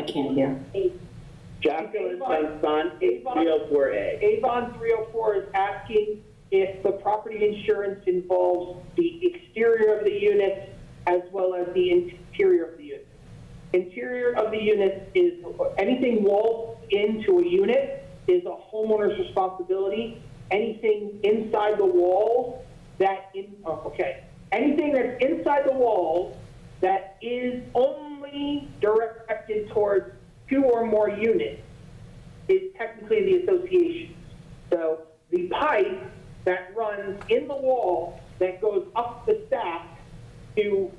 I can't hear. Jacqueline Sanson, 304A. Avon 304 is asking if the property insurance involves the exterior of the unit as well as the interior of the unit. Interior of the unit is anything walled into a unit is a homeowner's responsibility. Anything inside the walls anything that's inside the walls that is only directed towards 2 or more units is technically the association. So the pipe that runs in the wall that goes up the stack to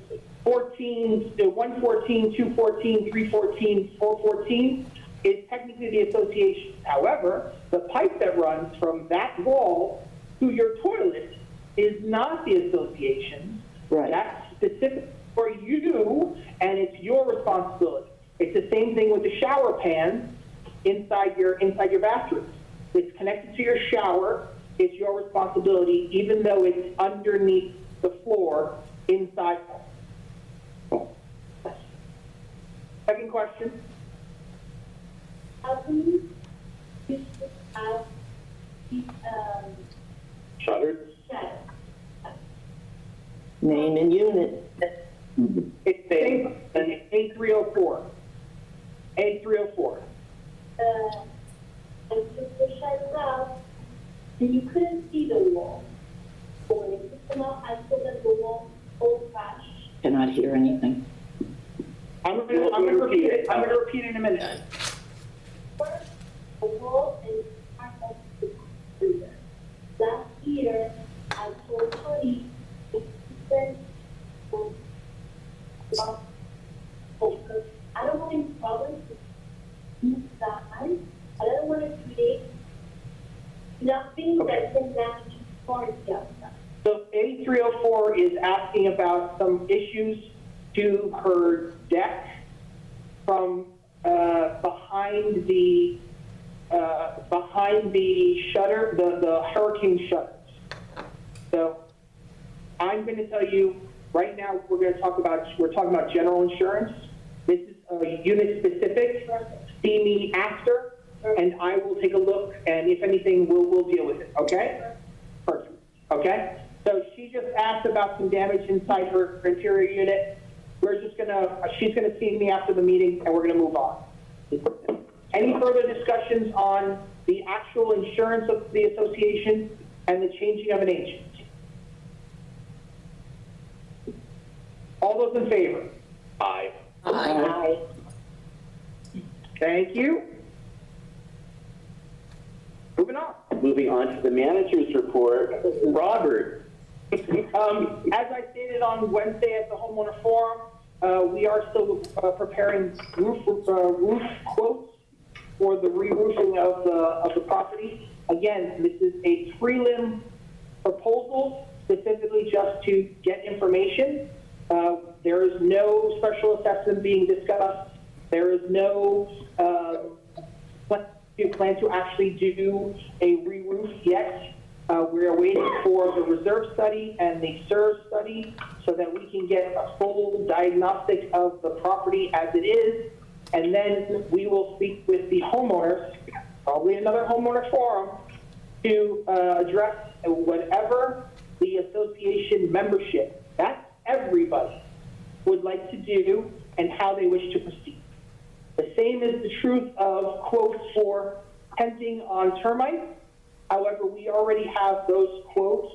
114, 214, 314, 414 is technically the association. However, the pipe that runs from that wall to your toilet is not the association. Right. That's specific for you, and it's your responsibility. It's the same thing with the shower pan inside your bathroom. It's connected to your shower. It's your responsibility, even though it's underneath the floor inside. Second question. How can you have these Shutters? shutters? Name and unit. It's A304. A304. I took the shutters out, and you couldn't see the wall. So when I took them out, I saw that the wall was old-fashioned. Cannot hear anything. I'm gonna repeat it. I'm gonna repeat it in a minute. First, the wall is part of the freezer. Last year, I told Tony, because I don't want any problems with inside, and I don't want to create nothing that can damage quality outside. So A304 is asking about some issues to her deck from behind the shutter, the hurricane shutters. So I'm going to tell you right now, we're talking about general insurance. This is unit specific. See me after, and I will take a look, and if anything, we'll deal with it. Okay? Perfect. Okay? So she just asked about some damage inside her interior unit. She's gonna see me after the meeting, and we're gonna move on. Any further discussions on the actual insurance of the association and the changing of an agent? All those in favor? Aye. Aye. Thank you. Moving on. Moving on to the manager's report. Robert. As I stated on Wednesday at the homeowner forum, we are still preparing roof quotes for the re-roofing of the property. Again, this is a prelim proposal specifically just to get information. There is no special assessment being discussed. There is no plan to actually do a re-roof yet. We are waiting for the reserve study and the SERV study so that we can get a full diagnostic of the property as it is. And then we will speak with the homeowners, probably another homeowner forum, to address whatever the association membership, that's everybody, would like to do and how they wish to proceed. The same is the truth of quotes for tenting on termites. However, we already have those quotes.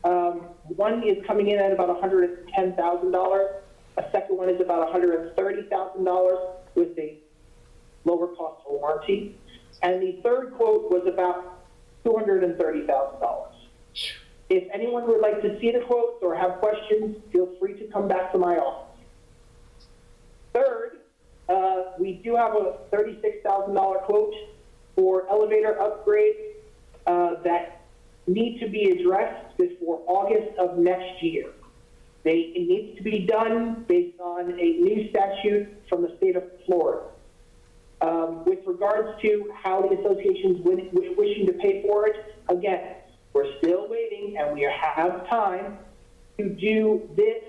One is coming in at about $110,000. A second one is about $130,000 with a lower cost warranty. And the third quote was about $230,000. If anyone would like to see the quotes or have questions, feel free to come back to my office. Third, we do have a $36,000 quote for elevator upgrades that need to be addressed before August of next year. It needs to be done based on a new statute from the state of Florida. With regards to how the association's wishing to pay for it, again, we're still waiting and we have time to do this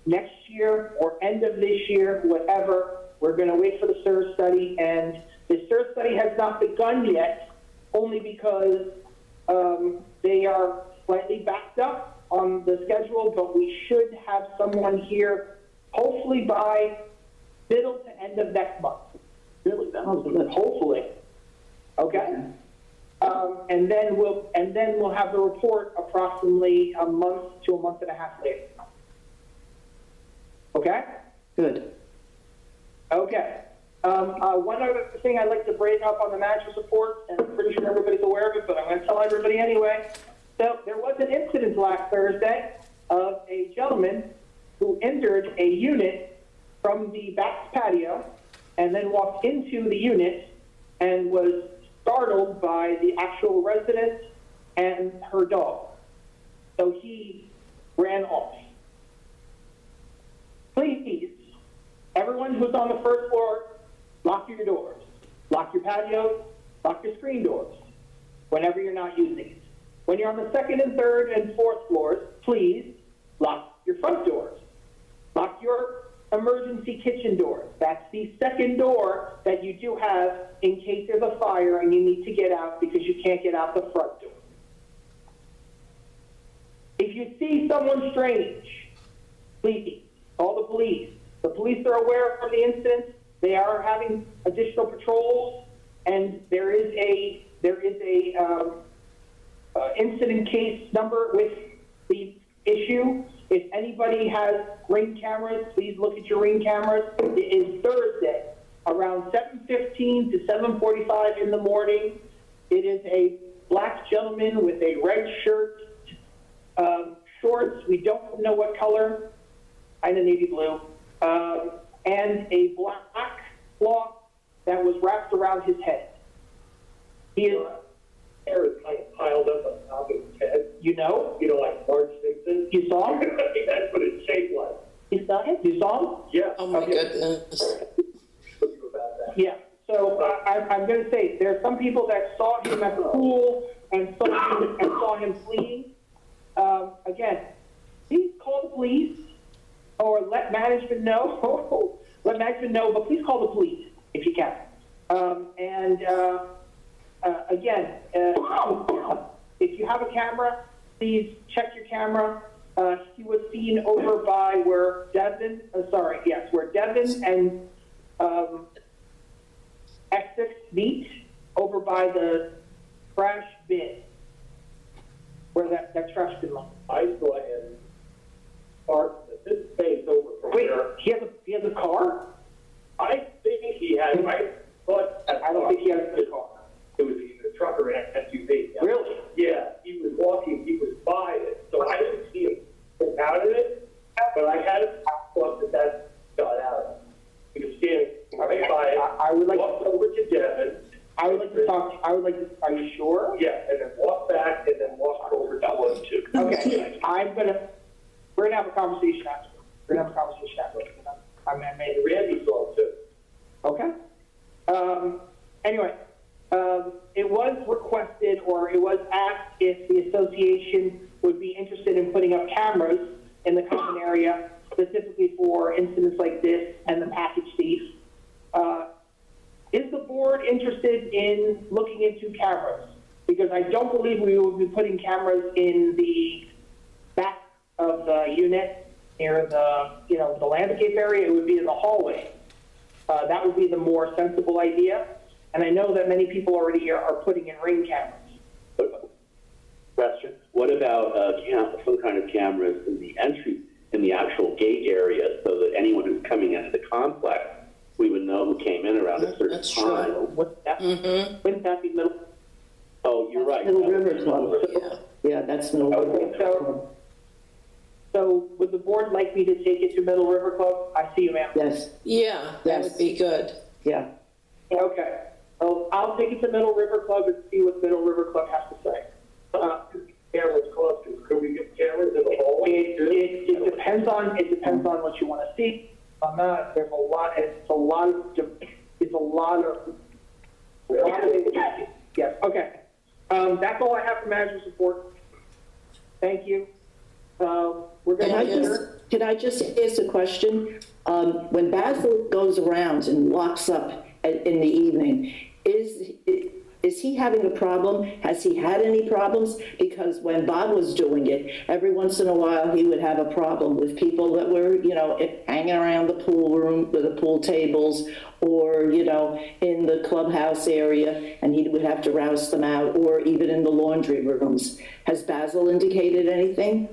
next year or end of this year, whatever. We're going to wait for the SIR study, and the SIR study has not begun yet, only because they are slightly backed up on the schedule, but we should have someone here hopefully by middle to end of next month. Really, that was good. Hopefully. Okay? And then we'll have the report approximately a month to a month and a half later. Okay? Good. Okay. One other thing I'd like to bring up on the manager's report, and I'm pretty sure everybody's aware of it, but I'm going to tell everybody anyway. So there was an incident last Thursday of a gentleman who entered a unit from the back patio and then walked into the unit and was startled by the actual resident and her dog. So he ran off. Please, everyone who's on the first floor, lock your doors, lock your patios, lock your screen doors whenever you're not using it. When you're on the second and third and fourth floors, please lock your front doors. Lock your emergency kitchen doors. That's the second door that you do have in case there's a fire and you need to get out because you can't get out the front door. If you see someone strange, please call the police. The police are aware of the incident. They are having additional patrols, and there is a incident case number with the issue. If anybody has Ring cameras, please look at your Ring cameras. It is Thursday, around 7:15 to 7:45 in the morning. It is a black gentleman with a red shirt, shorts. We don't know what color, kind of navy blue, and a black cloth that was wrapped around his head. He is Hair is kind of piled up on top of his head. You know? Like Marge Simpson. You saw him? That's what it's shaped like. You saw him? You saw him? Yeah. Oh my goodness. About that. Yeah. So I'm going to say there are some people that saw him at the pool and saw him fleeing. Again, please call the police or let management know. Let management know, but please call the police if you can. Again, if you have a camera, please check your camera. He was seen over by where Devin and Essex meet, over by the trash bin, where that trash bin line. I saw him parked this space over from Wait, where he has a car? I think he had. I don't think he has a car. It was either a truck or an SUV. Yeah. Really? Yeah, he was walking. He was by it, so I didn't see him get out of it. But I had a thought that got out. He was standing right by it. I would like walked over to Devin. I would like to talk. Are you sure? Yeah, and then walk back, and then walk over to one too. Okay, we're gonna have a conversation after. I made it. Randy saw it too. Okay. Anyway, it was requested, or it was asked if the association would be interested in putting up cameras in the common area, specifically for incidents like this and the package thief. Is the board interested in looking into cameras? Because I don't believe we will be putting cameras in the back of the unit near the landscape area. It would be in the hallway. That would be the more sensible idea. And I know that many people already are putting in Ring cameras. Question. What about some kind of cameras in the entry, in the actual gate area, so that anyone who's coming into the complex, we would know who came in around a certain That's time? true. Wouldn't that be middle? Oh, you're right. Middle River Club. Yeah. Yeah, that's Middle River Okay, Club. so would the board like me to take it to Middle River Club? I see you, ma'am. Yes, Yeah, that Yes. would be good. yeah. Okay. Well, I'll take it to Middle River Club and see what Middle River Club has to say. Cameras close. Could we get cameras in the hallway? It depends on what you want to see. On that, there's a lot. It's a lot of. Yes. Okay. That's all I have for manager's report. Thank you. We're going Can to. I just ask a question? When Basil goes around and locks up in the evening, is he having a problem? Has he had any problems? Because when Bob was doing it, every once in a while, he would have a problem with people that were, hanging around the pool room, with the pool tables, or, in the clubhouse area, and he would have to rouse them out, or even in the laundry rooms. Has Basil indicated anything?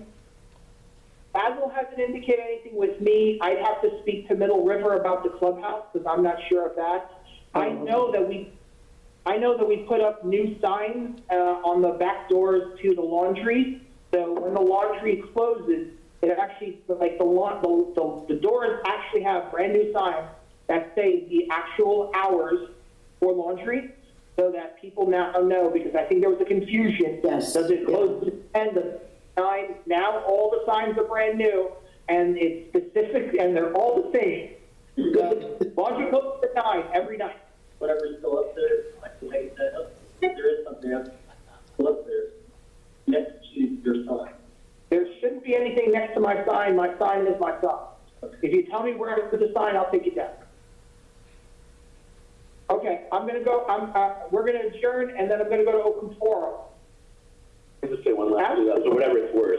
Basil hasn't indicated anything with me. I'd have to speak to Middle River about the clubhouse, because I'm not sure of that. I know that we put up new signs on the back doors to the laundry. So when the laundry closes, it actually, like the doors actually have brand new signs that say the actual hours for laundry, so that people now know, because I think there was a confusion. Yes. Does it close at 10 to 9? Now all the signs are brand new, and it's specific, and they're all the same. Laundry closes at 9 every night. Whatever's still up there, I can take that up. If there is something else still up there, next to your sign. There shouldn't be anything next to my sign. My sign is my sign. If you tell me where to put the sign, I'll take it down. Okay, I'm gonna go, we're gonna adjourn, and then I'm gonna go to open forum. I'll just say one last thing, so whatever it's worth.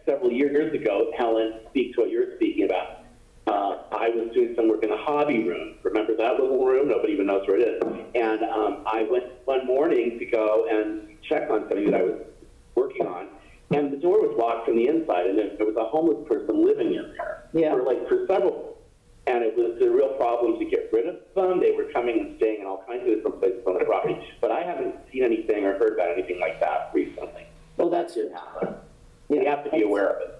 Several years ago, Helen, speak to what you're speaking about. I was doing some work in the hobby room. Remember that little room? Nobody even knows where it is. And I went one morning to go and check on something that I was working on, and the door was locked from the inside, and there was a homeless person living in there for several. And it was a real problem to get rid of them. They were coming and staying in all kinds of different places on the property. But I haven't seen anything or heard about anything like that recently. Well, that's It happened. We have to be aware of it.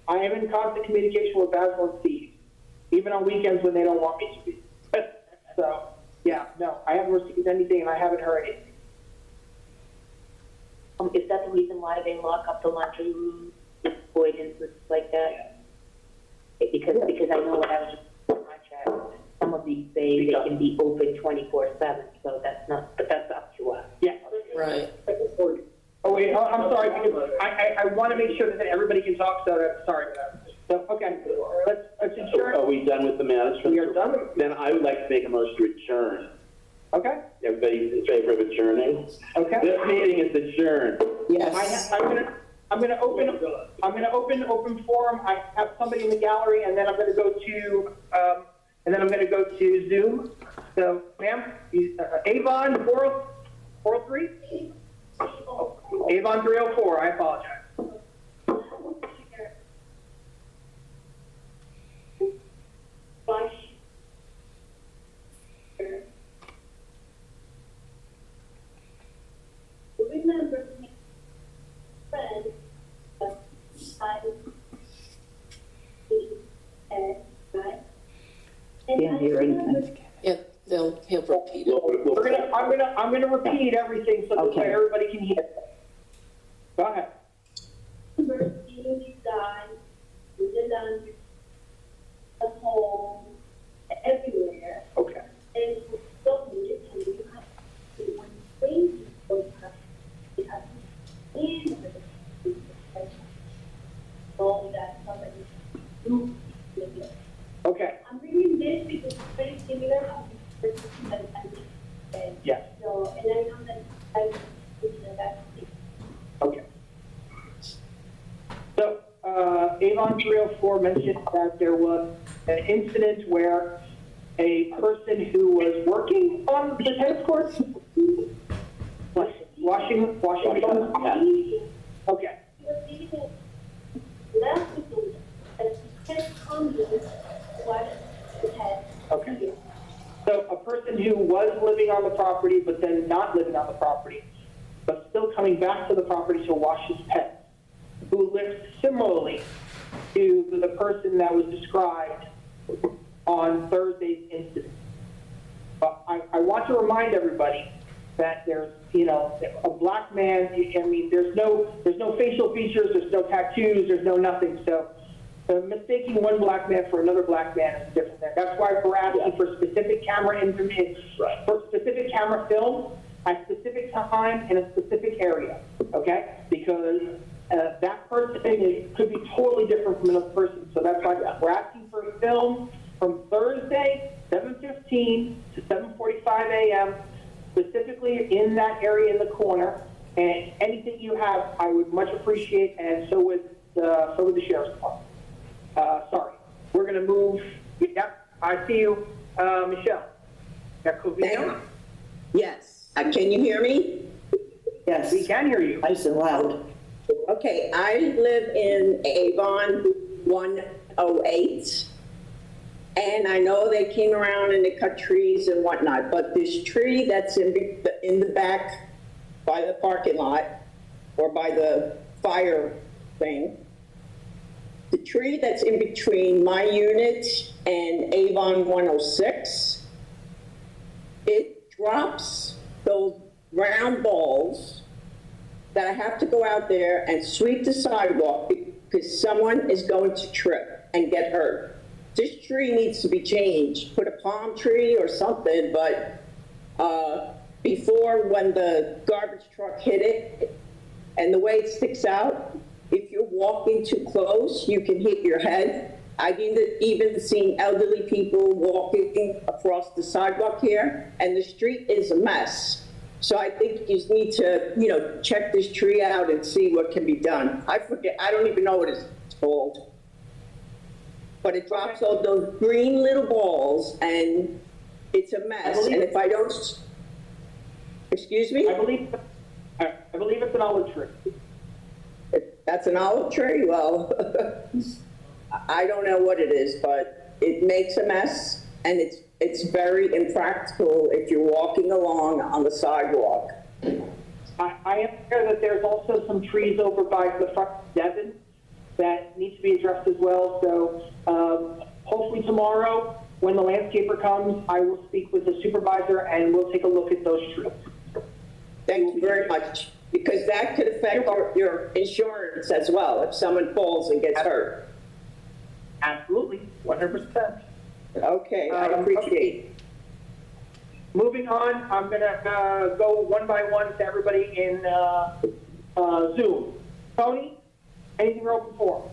I am in constant communication with Basil and Steve, even on weekends when they don't want me to be. So, yeah, no, I haven't received anything, and I haven't heard anything. Is that the reason why they lock up the laundry room, avoidances like that? Because I know when I was in contract, some of these say they can be open 24/7, so that's up to us. Yeah. Right. Oh, wait, I'm sorry, because I want to make sure that everybody can talk, so sorry for that. So, okay, let's adjourn. Are we done with the management? We are done. Then I would like to make a motion to adjourn. Okay, Everybody in favor of adjourning? okay. This meeting is adjourned. yes. I'm gonna open forum. I have somebody in the gallery, and then I'm gonna go to Zoom. So, ma'am, Avon 403? Avon 304, I apologize. Remember me, friend, right? Can't hear anything. Yeah, he'll repeat it. I'm gonna repeat everything so that Okay. way everybody can hear. Go ahead. Remember seeing guys with the laundry, at home, everywhere, Okay. and don't need it, and you have to one thing you have to so that somebody do it. Okay. I'm reading this because it's very similar to the person and Yes. so, and I know that I that's Okay. So, Avon 304 mentioned that there was an incident where a person who was working on the tennis courts, washing machines. Okay. Okay. So a person who was living on the property, but then not living on the property, but still coming back to the property to wash his pets, who lived similarly to the person that was described on Thursday's incident. But I want to remind everybody that there's, a black man, I mean, there's no facial features, there's no tattoos, there's no nothing. So mistaking one black man for another black man is different there. That's why we're asking for specific camera information, for specific camera film at specific time in a specific area, okay? Because that person could be totally different from another person. So that's why we're asking for film from Thursday, 7:15 to 7:45 a.m., specifically in that area in the corner. And anything you have, I would much appreciate, and so would the sheriff's department. Sorry, we're gonna move, yep, I see you, Michelle. Jacovino? Yes. Can you hear me? Yes, We can hear you. nice and loud. Okay, I live in Avon 108. And I know they came around and they cut trees and whatnot, but this tree that's in the back by the parking lot or by the fire thing, the tree that's in between my unit and Avon 106, it drops those round balls that I have to go out there and sweep the sidewalk because someone is going to trip and get hurt. This tree needs to be changed, put a palm tree or something, but before, when the garbage truck hit it, and the way it sticks out, if you're walking too close, you can hit your head. I've even seen elderly people walking across the sidewalk here, and the street is a mess. So I think you need to, check this tree out and see what can be done. I forget, I don't even know what it's called. But it drops all those green little balls, and it's a mess. And if I don't, excuse me? I believe it's an olive tree. That's an olive tree? Well, I don't know what it is, but it makes a mess, and it's very impractical if you're walking along on the sidewalk. I am aware that there's also some trees over by the front of Devon that need to be addressed as well. So hopefully tomorrow, when the landscaper comes, I will speak with the supervisor and we'll take a look at those trees. Thank you very much, because that could affect your insurance as well if someone falls and gets hurt. Absolutely, 100%. Okay, I appreciate it. Moving on, I'm gonna go one by one to everybody in Zoom. Tony, anything you're open for?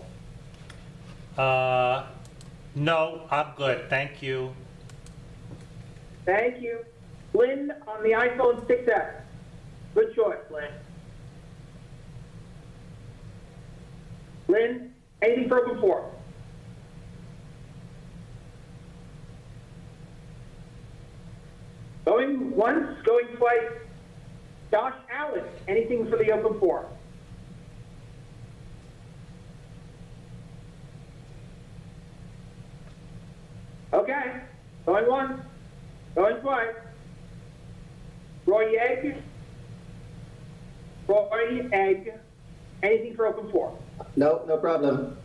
No, I'm good, thank you. Thank you. Lynn on the iPhone 6S. Good choice, Lynn. Lynn, anything for open for? Going once, going twice. Josh Allen, anything for the open forum? Okay, going once, going twice. Roy Egg, anything for open forum? No, no problem.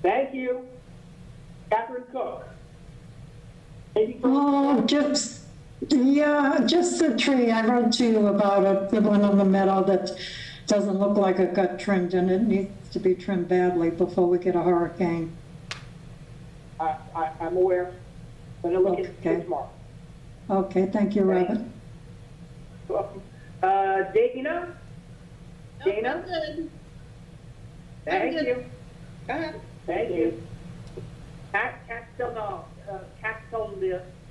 Thank you. Catherine Cook. Anything for Oh, just the tree. I wrote to you about it, the one on the meadow that doesn't look like it got trimmed, and it needs to be trimmed badly before we get a hurricane. I'm aware. But I'll look at it tomorrow. Okay, thank you, Robin. Welcome. Dana? Dana? Good. Thank good. you. Go ahead. Thank you.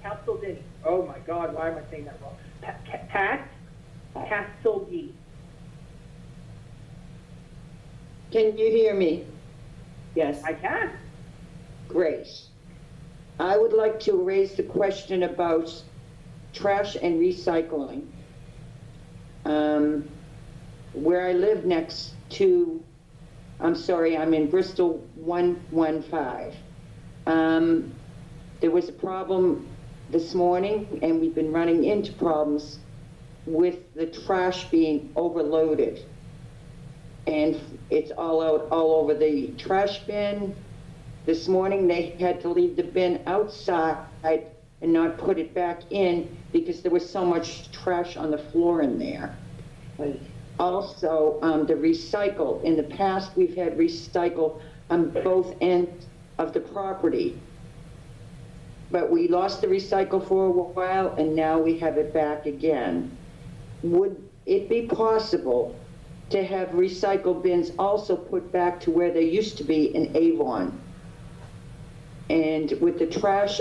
Castledini. Oh my God, why am I saying that wrong? Castledini. Can you hear me? Yes. I can. Great. I would like to raise the question about trash and recycling. Where I live next to, I'm in Bristol 115. There was a problem this morning, and we've been running into problems with the trash being overloaded. And it's all out all over the trash bin. This morning, they had to leave the bin outside and not put it back in because there was so much trash on the floor in there. Also, the recycle. In the past, we've had recycle on both ends of the property. But we lost the recycle for a while, and now we have it back again. Would it be possible to have recycle bins also put back to where they used to be in Avon? And with the trash,